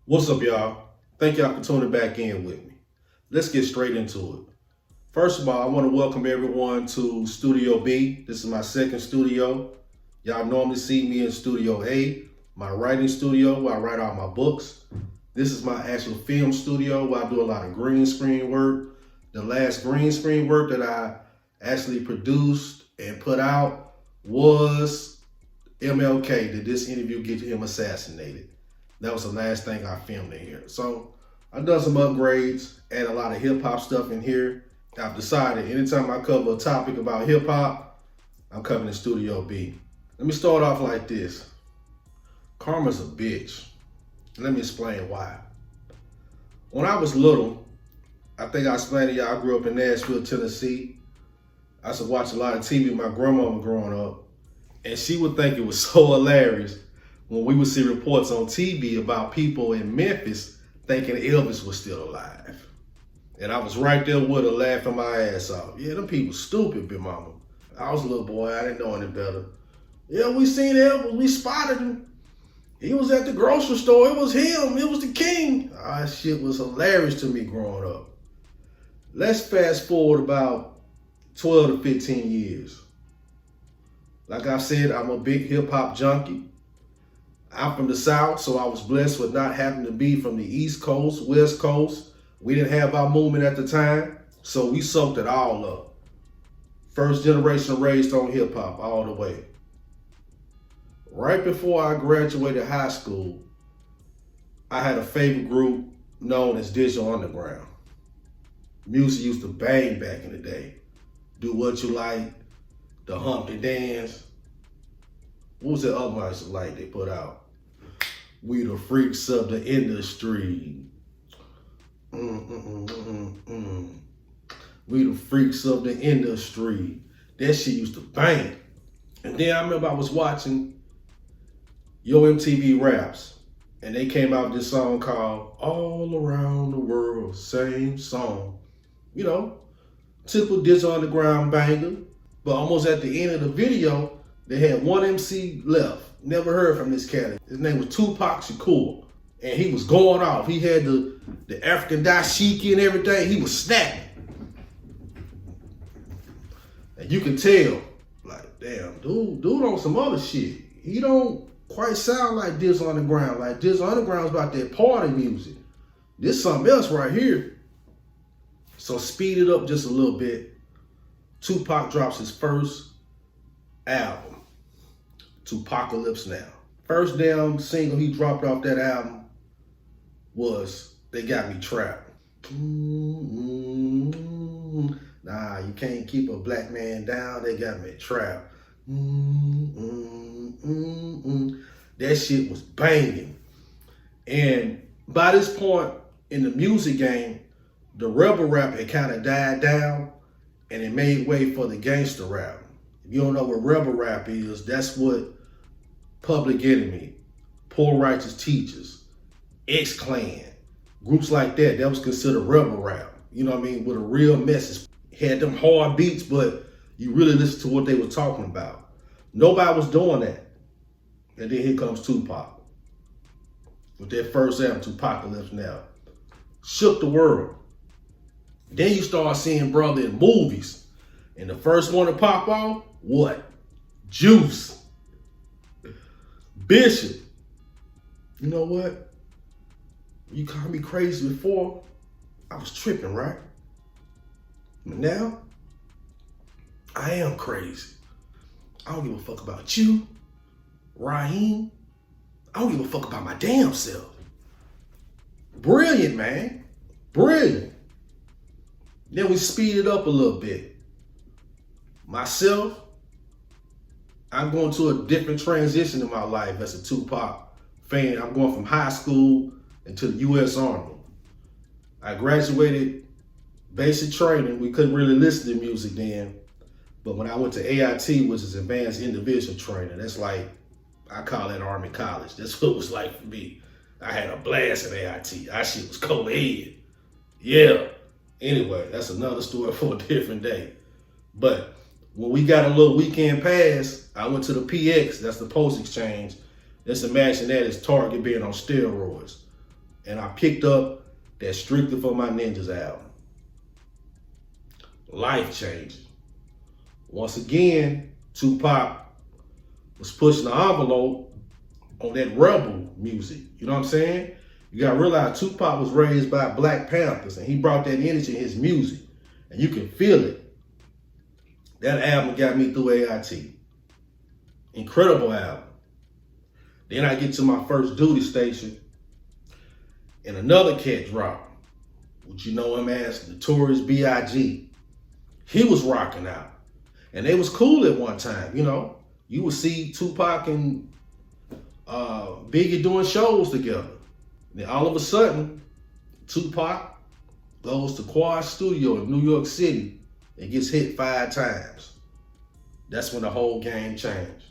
What's up, y'all? Thank y'all for tuning back in with me. Let's get straight into it. First of all, I want to welcome everyone to Studio B. This is my second studio. Y'all normally see me in Studio A, my writing studio where I write all my books. This is my actual film studio where I do a lot of green screen work. The last green screen work that I actually produced and put out was MLK. Did this interview get him assassinated? That was the last thing I filmed in here. So I've done some upgrades, add a lot of hip hop stuff in here. I've decided anytime I cover a topic about hip hop, I'm covering in Studio B. Let me start off like this. Karma's a bitch. Let me explain why. When I was little, I think I explained to y'all, I grew up in Nashville, Tennessee. I used to watch a lot of TV with my grandmama growing up, and she would think it was so hilarious when we would see reports on TV about people in Memphis thinking Elvis was still alive. And I was right there with her laughing my ass off. Yeah, them people stupid, big mama. I was a little boy, I didn't know any better. Yeah, we seen Elvis, we spotted him. He was at the grocery store, it was him, it was the king. That shit was hilarious to me growing up. Let's fast forward about 12 to 15 years. Like I said, I'm a big hip hop junkie. I'm from the South, so I was blessed with not having to be from the East Coast, West Coast. We didn't have our movement at the time, so we soaked it all up. First generation raised on hip hop all the way. Right before I graduated high school, I had a favorite group known as Digital Underground. Music used to bang back in the day. Do What You Like, The Humpty Dance. What was that other one I used to like they put out? We the freaks of the industry. We the freaks of the industry. That shit used to bang. And then I remember I was watching Yo MTV Raps, and they came out with this song called All Around the World, same song. You know, typical Digital Underground banger, but almost at the end of the video, they had one MC left. Never heard from this cat. His name was Tupac Shakur. And he was going off. He had the African dashiki and everything. He was snapping. And you can tell, like, damn, dude on some other shit. He don't quite sound like Digital Underground. Like Digital Underground's about that party music. This something else right here. So speed it up just a little bit. Tupac drops his first album, Tupacalypse Now. First damn single he dropped off that album was They Got Me Trapped. Nah, you can't keep a black man down, they got me trapped. That shit was banging. And by this point in the music game, the rebel rap had kind of died down and it made way for the gangster rap. If you don't know what rebel rap is, that's what Public Enemy, Poor Righteous Teachers, X-Clan, groups like that was considered rebel rap. You know what I mean? With a real message. Had them hard beats, but you really listen to what they were talking about. Nobody was doing that. And then here comes Tupac with that first album, Tupacalypse Now. Shook the world. Then you start seeing brother in movies. And the first one to pop off, what? Juice. Bishop. You know what? You called me crazy before. I was tripping, right? But now, I am crazy. I don't give a fuck about you, Raheem. I don't give a fuck about my damn self. Brilliant, man. Brilliant. Then we speed it up a little bit. Myself, I'm going to a different transition in my life as a Tupac fan. I'm going from high school into the U.S. Army. I graduated basic training. We couldn't really listen to music then. But when I went to AIT, which is advanced individual training, that's like, I call it Army College. That's what it was like for me. I had a blast at AIT. That shit was co-ed. Yeah. Anyway, that's another story for a different day. But when we got a little weekend pass, I went to the PX, that's the post exchange. Let's imagine that as Target being on steroids. and I picked up that Strictly for My Ninjas album. Life changing. Once again, Tupac was pushing the envelope on that rebel music. You know what I'm saying? You gotta realize Tupac was raised by Black Panthers, and he brought that energy in his music, and you can feel it. That album got me through AIT. Incredible album. Then I get to my first duty station, and another cat dropped, which you know him as Notorious B.I.G. He was rocking out. And they was cool at one time, you know. You would see Tupac and Biggie doing shows together. Then all of a sudden, Tupac goes to Quad Studio in New York City and gets hit 5 times. That's when the whole game changed.